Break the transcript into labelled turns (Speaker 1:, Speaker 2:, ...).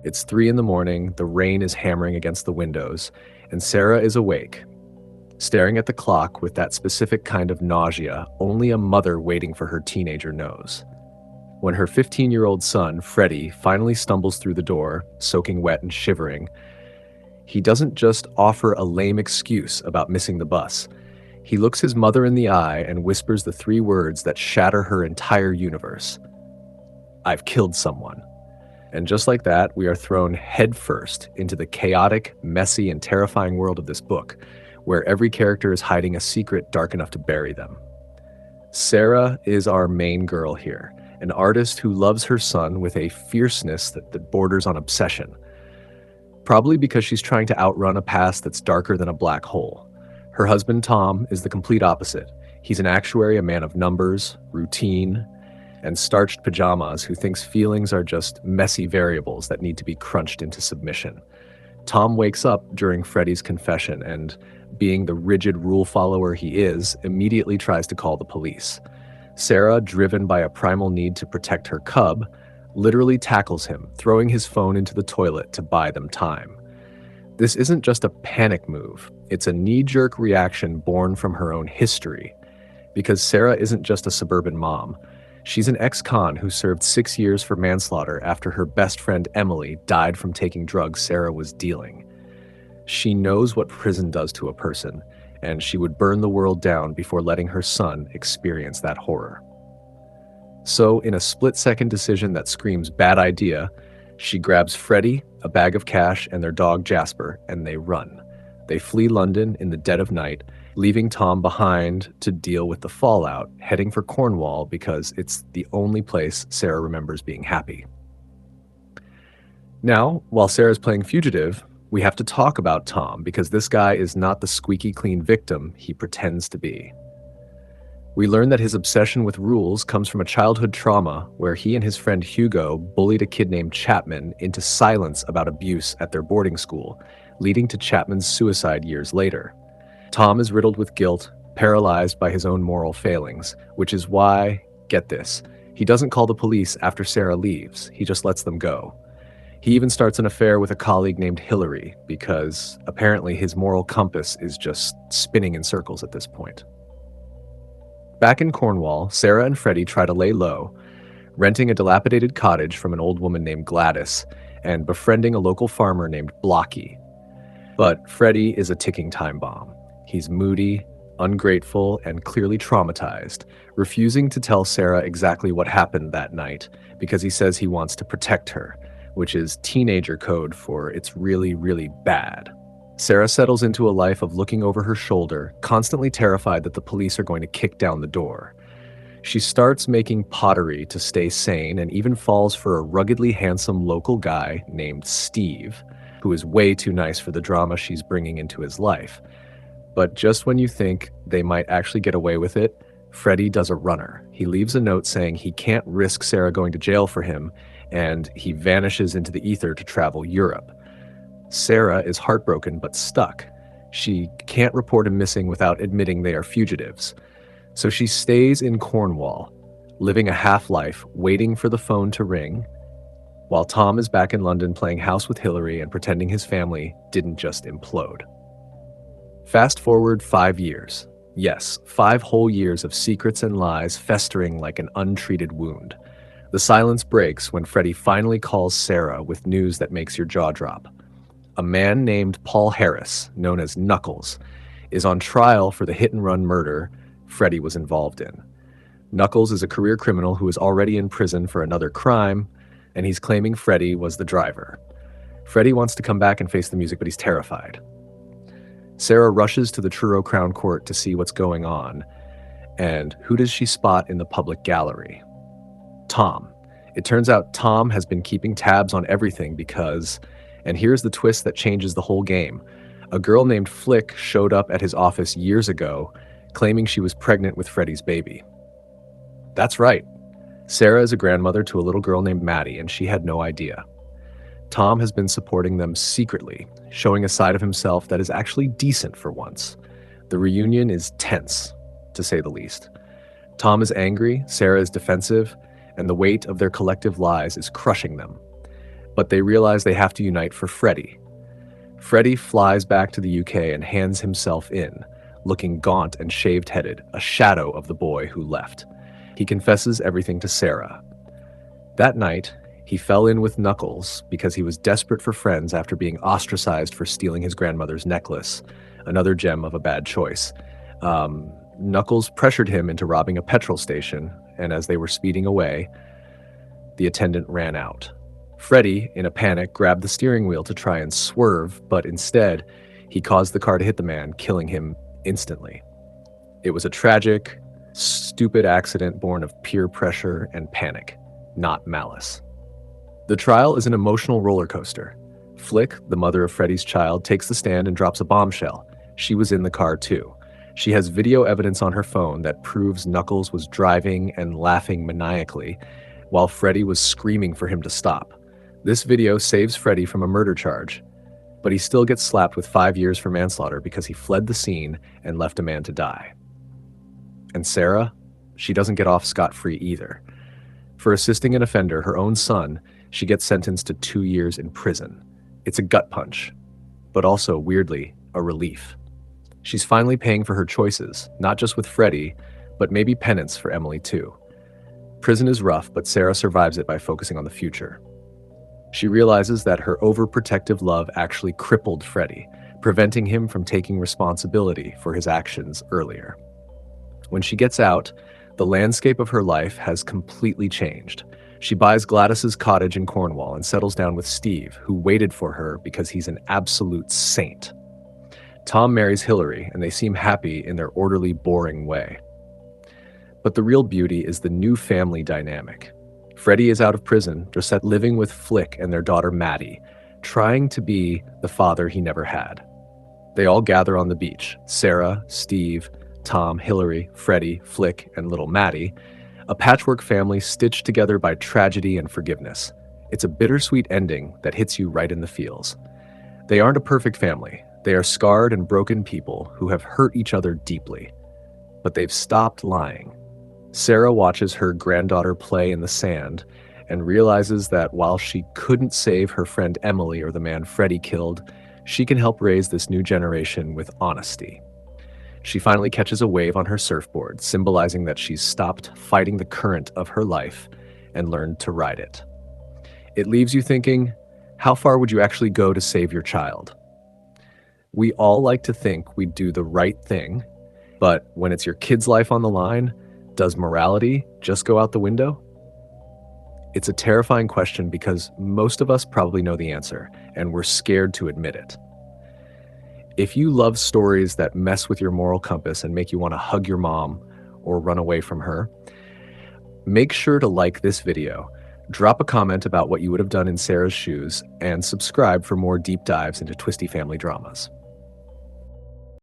Speaker 1: It's 3 in the morning, the rain is hammering against the windows, and Sarah is awake, staring at the clock with that specific kind of nausea only a mother waiting for her teenager knows. When her 15-year-old son, Freddie, finally stumbles through the door, soaking wet and shivering, he doesn't just offer a lame excuse about missing the bus. He looks his mother in the eye and whispers the 3 words that shatter her entire universe. "I've killed someone." And just like that, we are thrown headfirst into the chaotic, messy, and terrifying world of this book, where every character is hiding a secret dark enough to bury them. Sarah is our main girl here, an artist who loves her son with a fierceness that borders on obsession. Probably because she's trying to outrun a past that's darker than a black hole. Her husband, Tom, is the complete opposite. He's an actuary, a man of numbers, routine, and starched pajamas who thinks feelings are just messy variables that need to be crunched into submission. Tom wakes up during Freddie's confession and, being the rigid rule follower he is, immediately tries to call the police. Sarah, driven by a primal need to protect her cub, literally tackles him, throwing his phone into the toilet to buy them time. This isn't just a panic move, it's a knee-jerk reaction born from her own history. Because Sarah isn't just a suburban mom. She's an ex-con who served 6 years for manslaughter after her best friend Emily died from taking drugs Sarah was dealing. She knows what prison does to a person, and she would burn the world down before letting her son experience that horror. So, in a split-second decision that screams bad idea, she grabs Freddie, a bag of cash, and their dog Jasper, and they run. They flee London in the dead of night, leaving Tom behind to deal with the fallout, heading for Cornwall because it's the only place Sarah remembers being happy. Now, while Sarah's playing fugitive, we have to talk about Tom because this guy is not the squeaky clean victim he pretends to be. We learn that his obsession with rules comes from a childhood trauma where he and his friend Hugo bullied a kid named Chapman into silence about abuse at their boarding school, leading to Chapman's suicide years later. Tom is riddled with guilt, paralyzed by his own moral failings, which is why, get this, he doesn't call the police after Sarah leaves, he just lets them go. He even starts an affair with a colleague named Hillary because apparently his moral compass is just spinning in circles at this point. Back in Cornwall, Sarah and Freddie try to lay low, renting a dilapidated cottage from an old woman named Gladys and befriending a local farmer named Blocky. But Freddie is a ticking time bomb. He's moody, ungrateful, and clearly traumatized, refusing to tell Sarah exactly what happened that night because he says he wants to protect her, which is teenager code for it's really, really bad. Sarah settles into a life of looking over her shoulder, constantly terrified that the police are going to kick down the door. She starts making pottery to stay sane and even falls for a ruggedly handsome local guy named Steve, who is way too nice for the drama she's bringing into his life. But just when you think they might actually get away with it, Freddie does a runner. He leaves a note saying he can't risk Sarah going to jail for him, and he vanishes into the ether to travel Europe. Sarah is heartbroken but stuck. She can't report him missing without admitting they are fugitives. So she stays in Cornwall, living a half-life, waiting for the phone to ring, while Tom is back in London playing house with Hillary and pretending his family didn't just implode. Fast forward 5 years. Yes, 5 whole years of secrets and lies festering like an untreated wound. The silence breaks when Freddie finally calls Sarah with news that makes your jaw drop. A man named Paul Harris, known as Knuckles, is on trial for the hit-and-run murder Freddie was involved in. Knuckles is a career criminal who is already in prison for another crime, and he's claiming Freddie was the driver. Freddie wants to come back and face the music, but he's terrified. Sarah rushes to the Truro Crown Court to see what's going on, and who does she spot in the public gallery? Tom. It turns out Tom has been keeping tabs on everything because, and here's the twist that changes the whole game, a girl named Flick showed up at his office years ago, claiming she was pregnant with Freddie's baby. That's right. Sarah is a grandmother to a little girl named Maddie, and she had no idea. Tom has been supporting them secretly, showing a side of himself that is actually decent for once. The reunion is tense, to say the least. Tom is angry, Sarah is defensive, and the weight of their collective lies is crushing them. but they realize they have to unite for Freddie. Freddie flies back to the UK and hands himself in, looking gaunt and shaved-headed, a shadow of the boy who left. He confesses everything to Sarah. That night, he fell in with Knuckles because he was desperate for friends after being ostracized for stealing his grandmother's necklace, another gem of a bad choice. Knuckles pressured him into robbing a petrol station, and as they were speeding away, the attendant ran out. Freddie, in a panic, grabbed the steering wheel to try and swerve, but instead, he caused the car to hit the man, killing him instantly. It was a tragic, stupid accident born of peer pressure and panic, not malice. The trial is an emotional roller coaster. Flick, the mother of Freddie's child, takes the stand and drops a bombshell. She was in the car too. She has video evidence on her phone that proves Knuckles was driving and laughing maniacally while Freddie was screaming for him to stop. This video saves Freddie from a murder charge, but he still gets slapped with 5 years for manslaughter because he fled the scene and left a man to die. And Sarah, she doesn't get off scot-free either. For assisting an offender, her own son, she gets sentenced to 2 years in prison. It's a gut punch, but also, weirdly, a relief. She's finally paying for her choices, not just with Freddie, but maybe penance for Emily too. Prison is rough, but Sarah survives it by focusing on the future. She realizes that her overprotective love actually crippled Freddie, preventing him from taking responsibility for his actions earlier. When she gets out, the landscape of her life has completely changed. She buys Gladys's cottage in Cornwall and settles down with Steve, who waited for her because he's an absolute saint. Tom marries Hillary, and they seem happy in their orderly, boring way. But the real beauty is the new family dynamic. Freddie is out of prison, just living with Flick and their daughter Maddie, trying to be the father he never had. They all gather on the beach: Sarah, Steve, Tom, Hillary, Freddie, Flick, and little Maddie, a patchwork family stitched together by tragedy and forgiveness. It's a bittersweet ending that hits you right in the feels. They aren't a perfect family. They are scarred and broken people who have hurt each other deeply, but they've stopped lying. Sarah watches her granddaughter play in the sand and realizes that while she couldn't save her friend Emily or the man Freddie killed, she can help raise this new generation with honesty. She finally catches a wave on her surfboard, symbolizing that she's stopped fighting the current of her life and learned to ride it. It leaves you thinking, how far would you actually go to save your child? We all like to think we do the right thing, but when it's your kid's life on the line, does morality just go out the window? It's a terrifying question because most of us probably know the answer, and we're scared to admit it. If you love stories that mess with your moral compass and make you want to hug your mom or run away from her, make sure to like this video, drop a comment about what you would have done in Sarah's shoes, and subscribe for more deep dives into twisty family dramas.